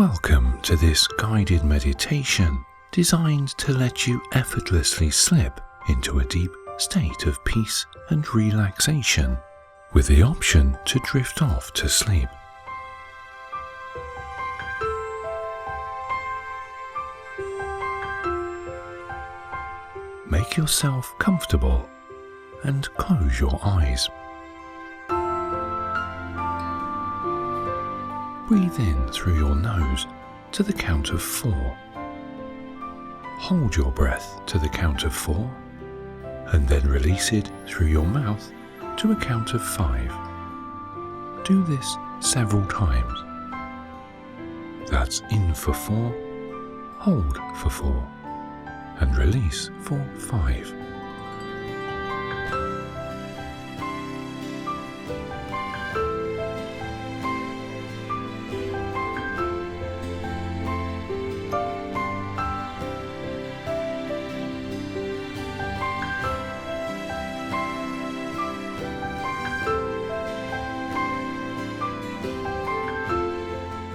Welcome to this guided meditation designed to let you effortlessly slip into a deep state of peace and relaxation, with the option to drift off to sleep. Make yourself comfortable and close your eyes. Breathe in through your nose to the count of 4. Hold your breath to the count of 4 and then release it through your mouth to a count of 5. Do this several times. That's in for 4, hold for 4, and release for 5.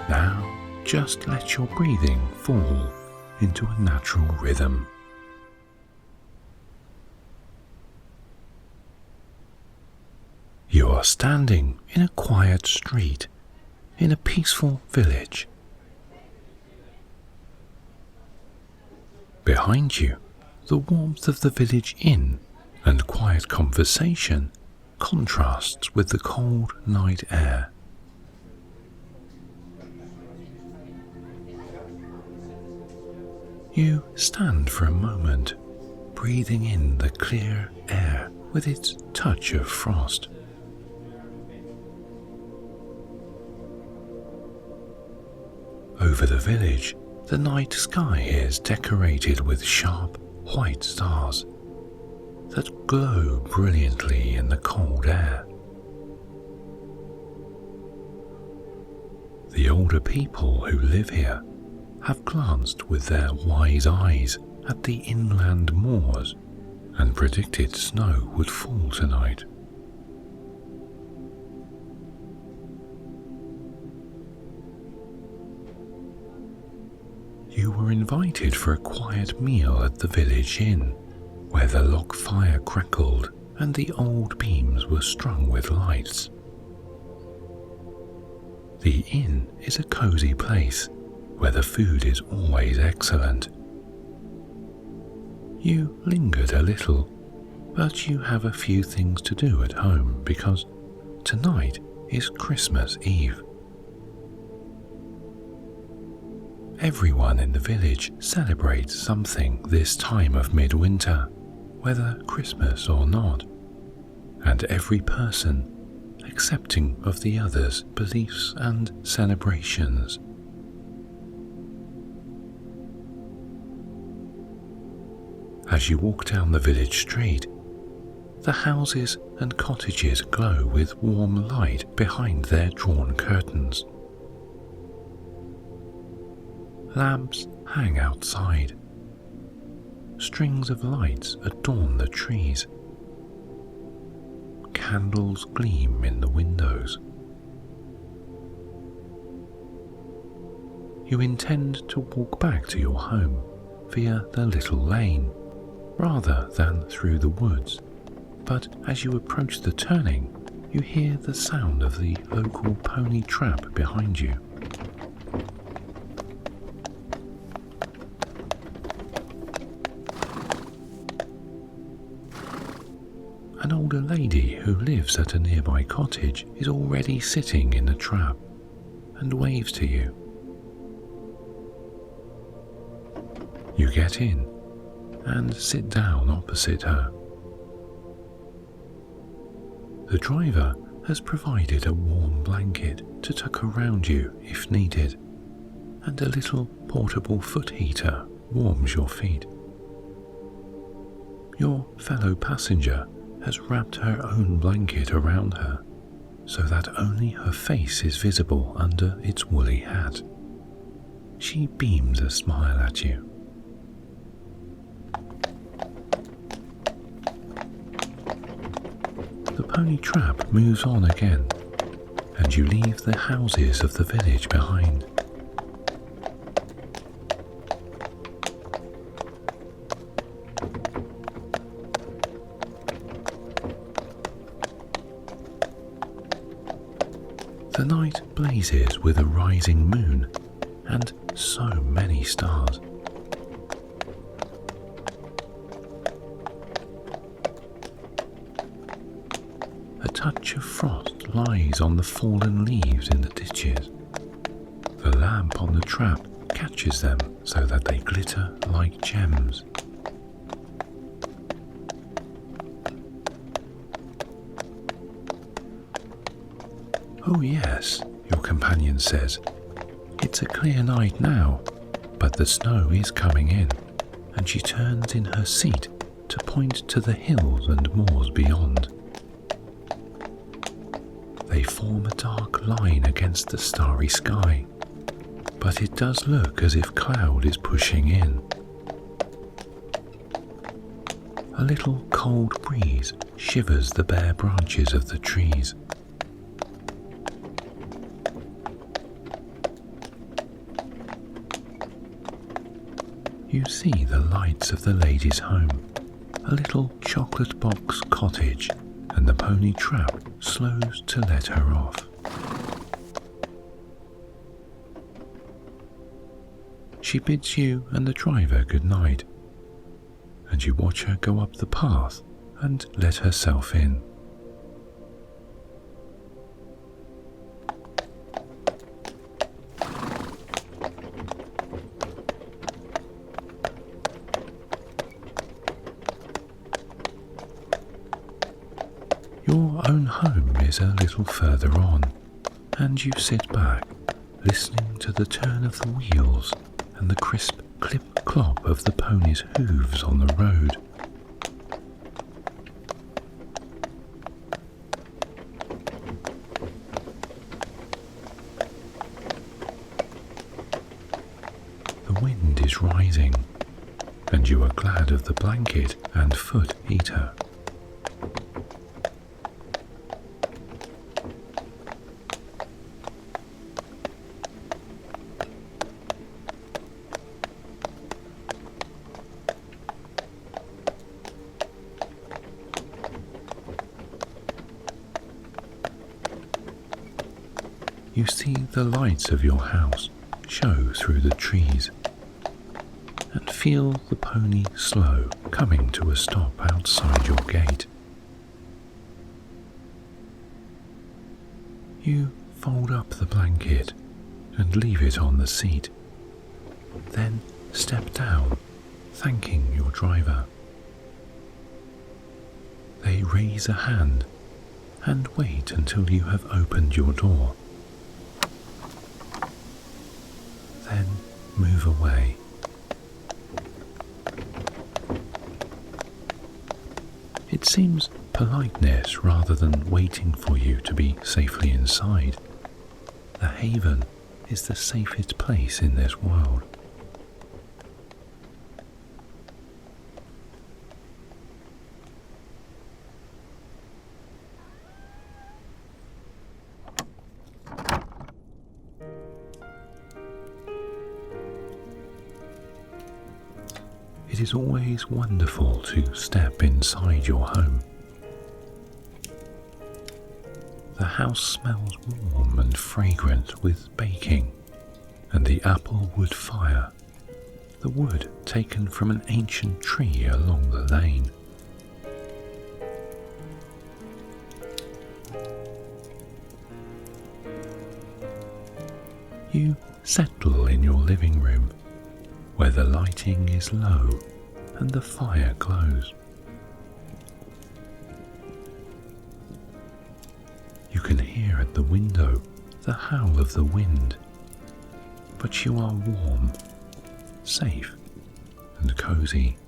Now, just let your breathing fall into a natural rhythm. You are standing in a quiet street, in a peaceful village. Behind you, the warmth of the village inn and quiet conversation contrasts with the cold night air. You stand for a moment, breathing in the clear air with its touch of frost. Over the village, the night sky is decorated with sharp white stars that glow brilliantly in the cold air. The older people who live here have glanced with their wise eyes at the inland moors and predicted snow would fall tonight. You were invited for a quiet meal at the village inn, where the log fire crackled and the old beams were strung with lights. The inn is a cozy place where the food is always excellent. You lingered a little, but you have a few things to do at home because tonight is Christmas Eve. Everyone in the village celebrates something this time of midwinter, whether Christmas or not, and every person accepting of the other's beliefs and celebrations. As you walk down the village street, the houses and cottages glow with warm light behind their drawn curtains. Lamps hang outside. Strings of lights adorn the trees. Candles gleam in the windows. You intend to walk back to your home via the little lane, rather than through the woods, but as you approach the turning, you hear the sound of the local pony trap behind you. An older lady who lives at a nearby cottage is already sitting in the trap and waves to you. You get in and sit down opposite her. The driver has provided a warm blanket to tuck around you if needed, and a little portable foot heater warms your feet. Your fellow passenger has wrapped her own blanket around her, so that only her face is visible under its woolly hat. She beams a smile at you. The pony trap moves on again, and you leave the houses of the village behind. The night blazes with a rising moon and so many stars. A touch of frost lies on the fallen leaves in the ditches. The lamp on the trap catches them so that they glitter like gems. "Oh yes," your companion says, "it's a clear night now, but the snow is coming in," and she turns in her seat to point to the hills and moors beyond. They form a dark line against the starry sky, but it does look as if cloud is pushing in. A little cold breeze shivers the bare branches of the trees. You see the lights of the lady's home, a little chocolate box cottage, and the pony trap slows to let her off. She bids you and the driver good night, and you watch her go up the path and let herself in. Your own home is a little further on, and you sit back, listening to the turn of the wheels and the crisp clip-clop of the pony's hooves on the road. The wind is rising, and you are glad of the blanket and foot heater. You see the lights of your house show through the trees and feel the pony slow coming to a stop outside your gate. You fold up the blanket and leave it on the seat, then step down, thanking your driver. They raise a hand and wait until you have opened your door. Then move away. It seems politeness rather than waiting for you to be safely inside. The haven is the safest place in this world. It is always wonderful to step inside your home. The house smells warm and fragrant with baking and the apple wood fire, the wood taken from an ancient tree along the lane. You settle in your living room, where the lighting is low and the fire glows. You can hear at the window the howl of the wind, but you are warm, safe, and cozy.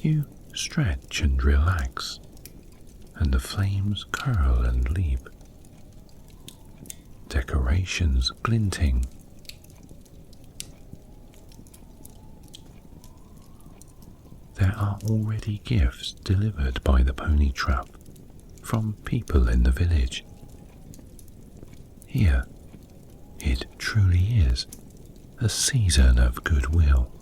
You stretch and relax, and the flames curl and leap. Decorations glinting. are already gifts delivered by the pony trap from people in the village. Here, it truly is a season of goodwill.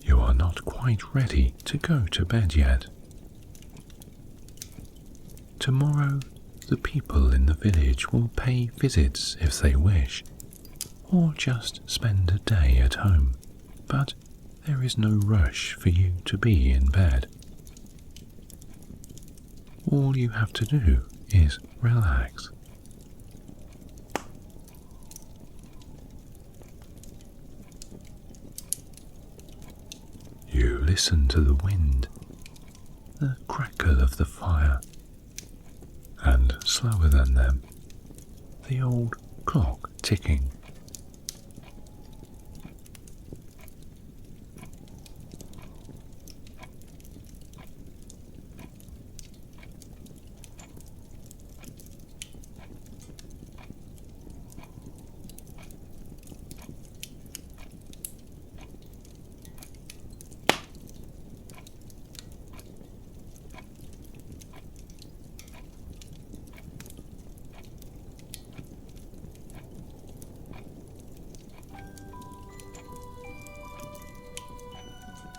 You are not quite ready to go to bed yet. Tomorrow, the people in the village will pay visits if they wish, or just spend a day at home, but there is no rush for you to be in bed. All you have to do is relax. You listen to the wind, the crackle of the fire, and slower than them, the old clock ticking.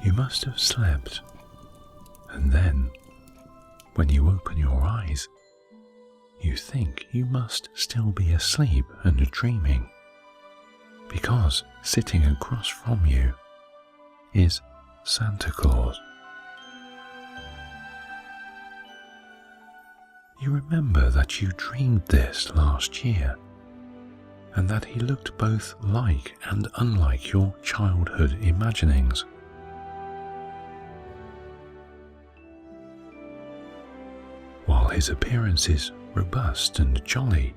You must have slept, and then, when you open your eyes, you think you must still be asleep and dreaming, because sitting across from you is Santa Claus. You remember that you dreamed this last year, and that he looked both like and unlike your childhood imaginings. While his appearance is robust and jolly,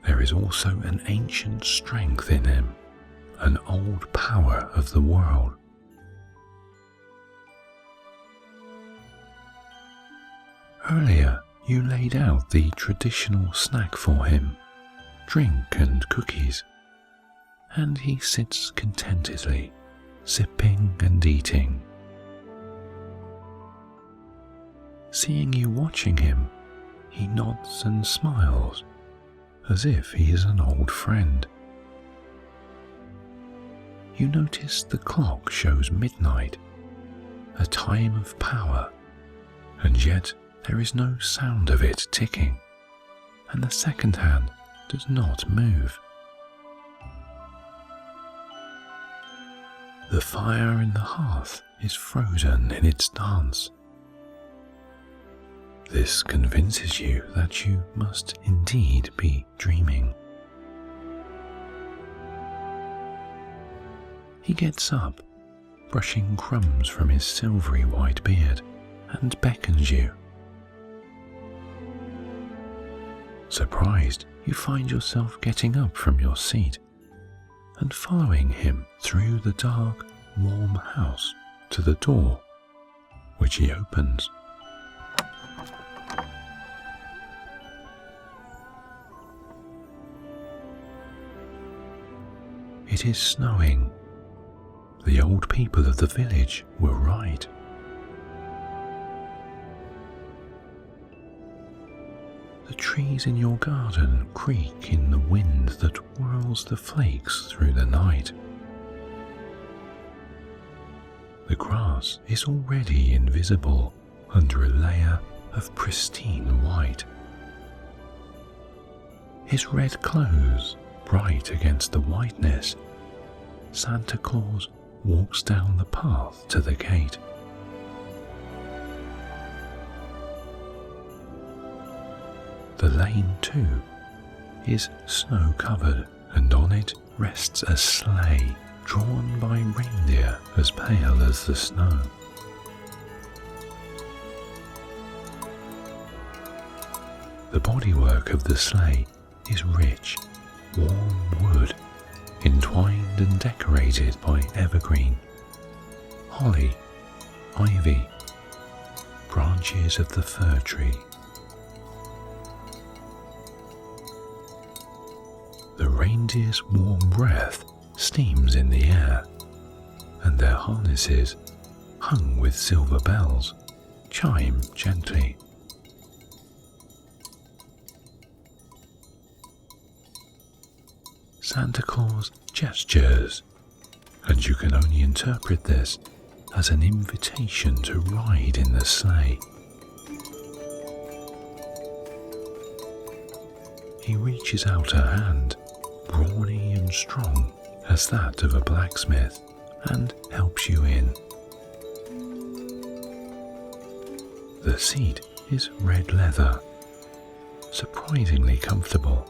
there is also an ancient strength in him, an old power of the world. Earlier, you laid out the traditional snack for him, drink and cookies, and he sits contentedly, sipping and eating. Seeing you watching him, he nods and smiles, as if he is an old friend. You notice the clock shows midnight, a time of power, and yet there is no sound of it ticking, and the second hand does not move. The fire in the hearth is frozen in its dance. This convinces you that you must indeed be dreaming. He gets up, brushing crumbs from his silvery white beard, and beckons you. Surprised, you find yourself getting up from your seat and following him through the dark, warm house to the door, which he opens. It is snowing. The old people of the village were right. The trees in your garden creak in the wind that whirls the flakes through the night. The grass is already invisible under a layer of pristine white. His red clothes bright against the whiteness, Santa Claus walks down the path to the gate. The lane, too, is snow-covered, and on it rests a sleigh drawn by reindeer as pale as the snow. The bodywork of the sleigh is rich, warm wood, entwined and decorated by evergreen, holly, ivy, branches of the fir tree. The reindeer's warm breath steams in the air, and their harnesses, hung with silver bells, chime gently. Santa Claus gestures, and you can only interpret this as an invitation to ride in the sleigh. He reaches out a hand, brawny and strong as that of a blacksmith, and helps you in. The seat is red leather, surprisingly comfortable,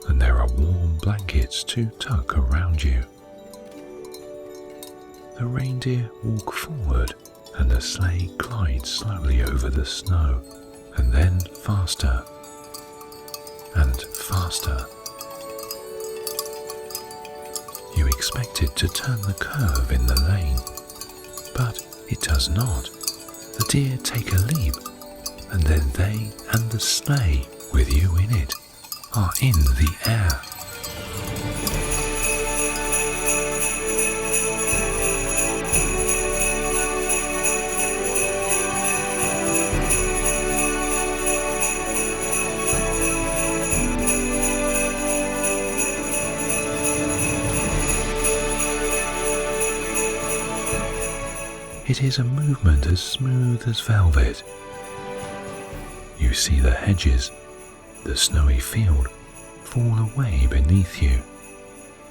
and there are warm blankets to tuck around you. The reindeer walk forward, and the sleigh glides slowly over the snow, and then faster and faster. You expect it to turn the curve in the lane, but it does not. The deer take a leap, and then they and the sleigh, with you in it, are in the air. It is a movement as smooth as velvet. You see the hedges, the snowy field, fall away beneath you,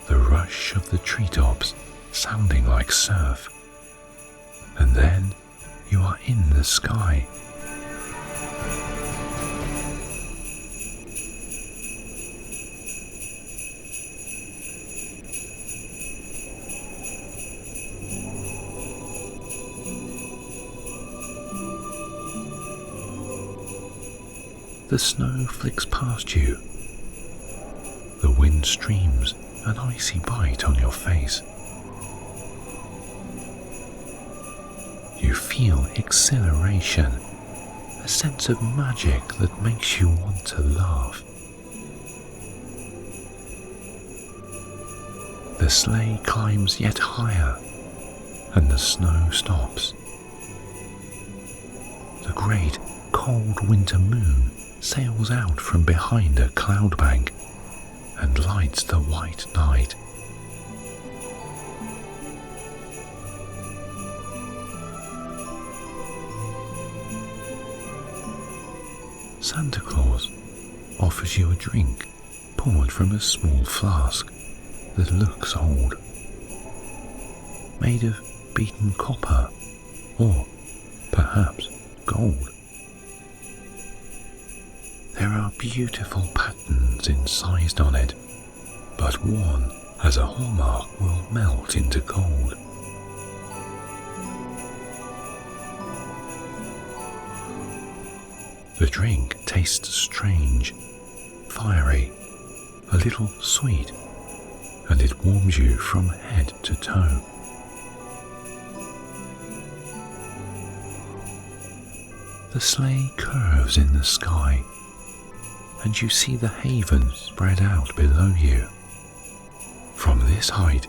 the rush of the treetops sounding like surf. And then you are in the sky. The snow flicks past you. The wind streams an icy bite on your face. You feel exhilaration, a sense of magic that makes you want to laugh. The sleigh climbs yet higher, and the snow stops. The great, cold winter moon sails out from behind a cloud bank and lights the white night. Santa Claus offers you a drink poured from a small flask that looks old, made of beaten copper or perhaps gold. There are beautiful patterns incised on it, but worn as a hallmark will melt into gold. The drink tastes strange, fiery, a little sweet, and it warms you from head to toe. The sleigh curves in the sky, and you see the haven spread out below you. From this height,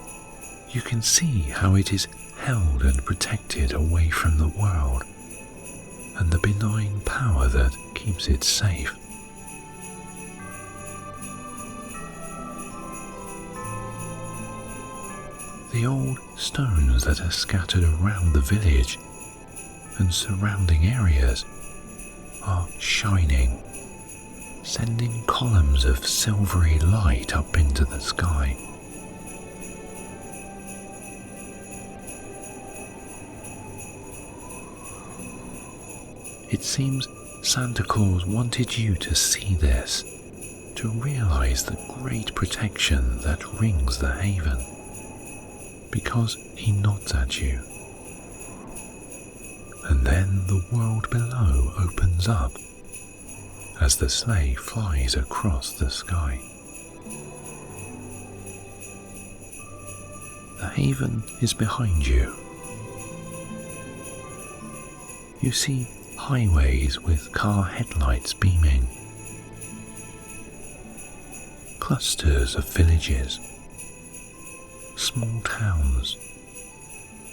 you can see how it is held and protected away from the world, and the benign power that keeps it safe. The old stones that are scattered around the village and surrounding areas are shining, sending columns of silvery light up into the sky. It seems Santa Claus wanted you to see this, to realize the great protection that rings the haven, because he nods at you. And then the world below opens up as the sleigh flies across the sky. The haven is behind you. You see highways with car headlights beaming, clusters of villages, small towns,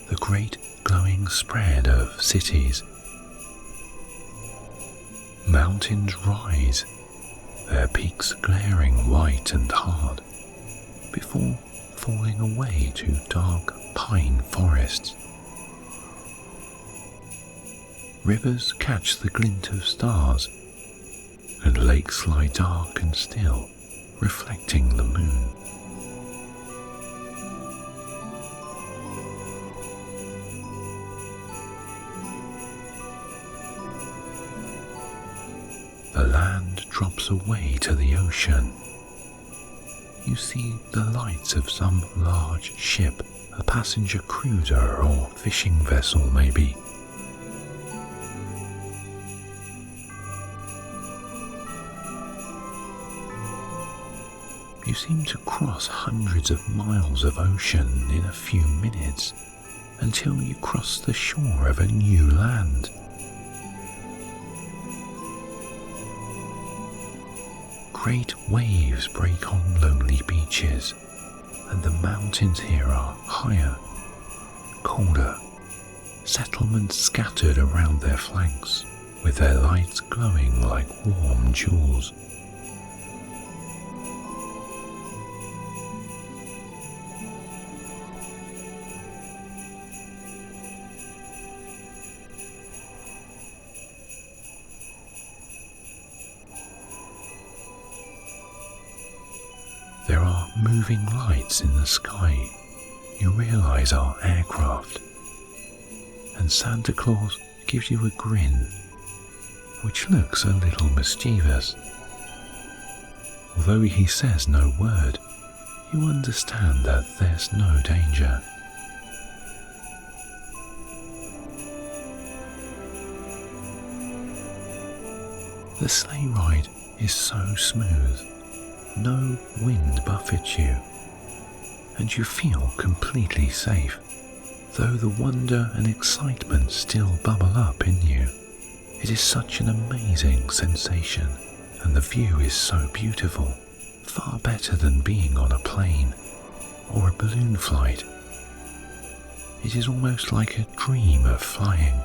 the great glowing spread of cities. Mountains rise, their peaks glaring white and hard, before falling away to dark pine forests. Rivers catch the glint of stars, and lakes lie dark and still, reflecting the moon. The land drops away to the ocean. You see the lights of some large ship, a passenger cruiser or fishing vessel maybe. You seem to cross hundreds of miles of ocean in a few minutes until you cross the shore of a new land. Great waves break on lonely beaches, and the mountains here are higher, colder, settlements scattered around their flanks, with their lights glowing like warm jewels. There are moving lights in the sky you realize are aircraft, and Santa Claus gives you a grin, which looks a little mischievous. Although he says no word, you understand that there's no danger. The sleigh ride is so smooth. No wind buffets you, and you feel completely safe, though the wonder and excitement still bubble up in you. It is such an amazing sensation, and the view is so beautiful, far better than being on a plane or a balloon flight. It is almost like a dream of flying.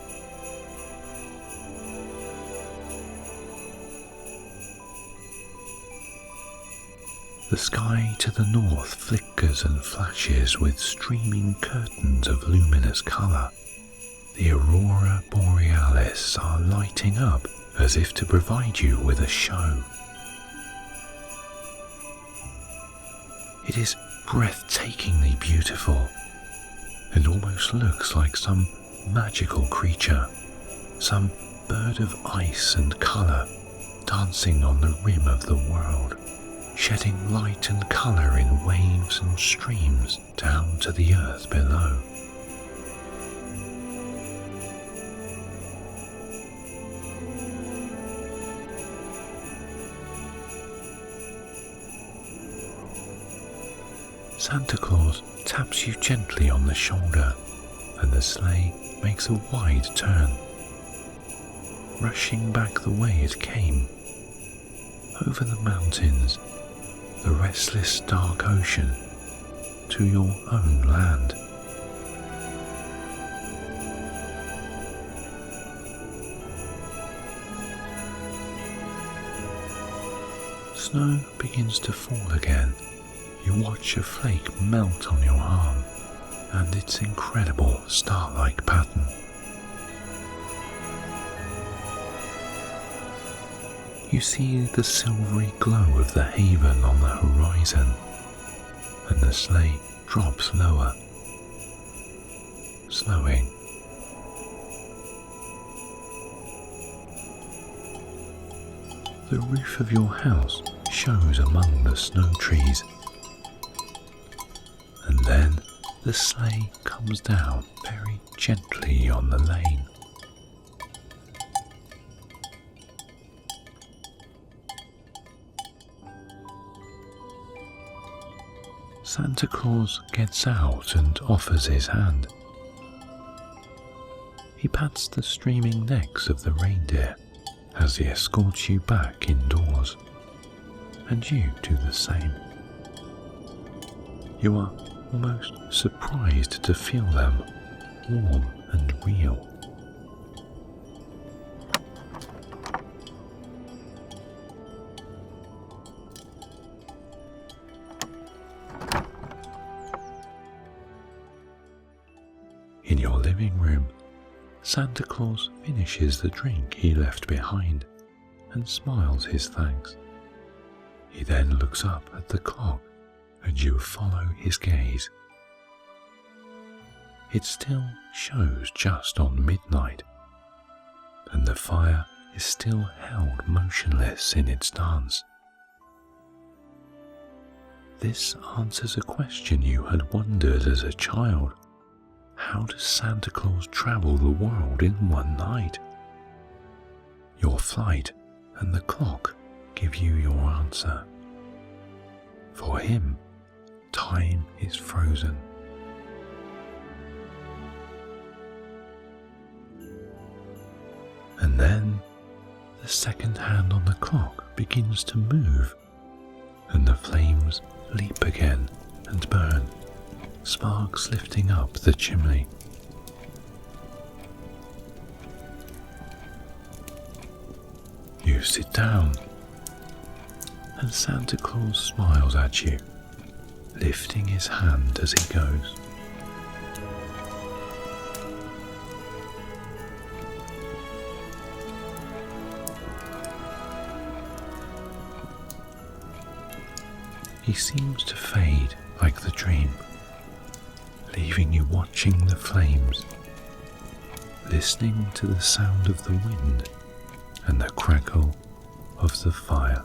The sky to the north flickers and flashes with streaming curtains of luminous colour. The aurora borealis are lighting up as if to provide you with a show. It is breathtakingly beautiful and almost looks like some magical creature, some bird of ice and colour dancing on the rim of the world, shedding light and colour in waves and streams down to the earth below. Santa Claus taps you gently on the shoulder, and the sleigh makes a wide turn, rushing back the way it came, over the mountains, the restless dark ocean, to your own land. Snow begins to fall again. You watch a flake melt on your arm and its incredible star-like pattern. You see the silvery glow of the haven on the horizon, and the sleigh drops lower, slowing. The roof of your house shows among the snow trees, and then the sleigh comes down very gently on the lane. Santa Claus gets out and offers his hand. He pats the streaming necks of the reindeer as he escorts you back indoors, and you do the same. You are almost surprised to feel them warm and real. In your living room, Santa Claus finishes the drink he left behind and smiles his thanks. He then looks up at the clock and you follow his gaze. It still shows just on midnight, and the fire is still held motionless in its dance. This answers a question you had wondered as a child. How does Santa Claus travel the world in one night? Your flight and the clock give you your answer. For him, time is frozen. And then the second hand on the clock begins to move, and the flames leap again and burn, sparks lifting up the chimney. You sit down, and Santa Claus smiles at you, lifting his hand as he goes. He seems to fade like the dream, leaving you watching the flames, listening to the sound of the wind and the crackle of the fire.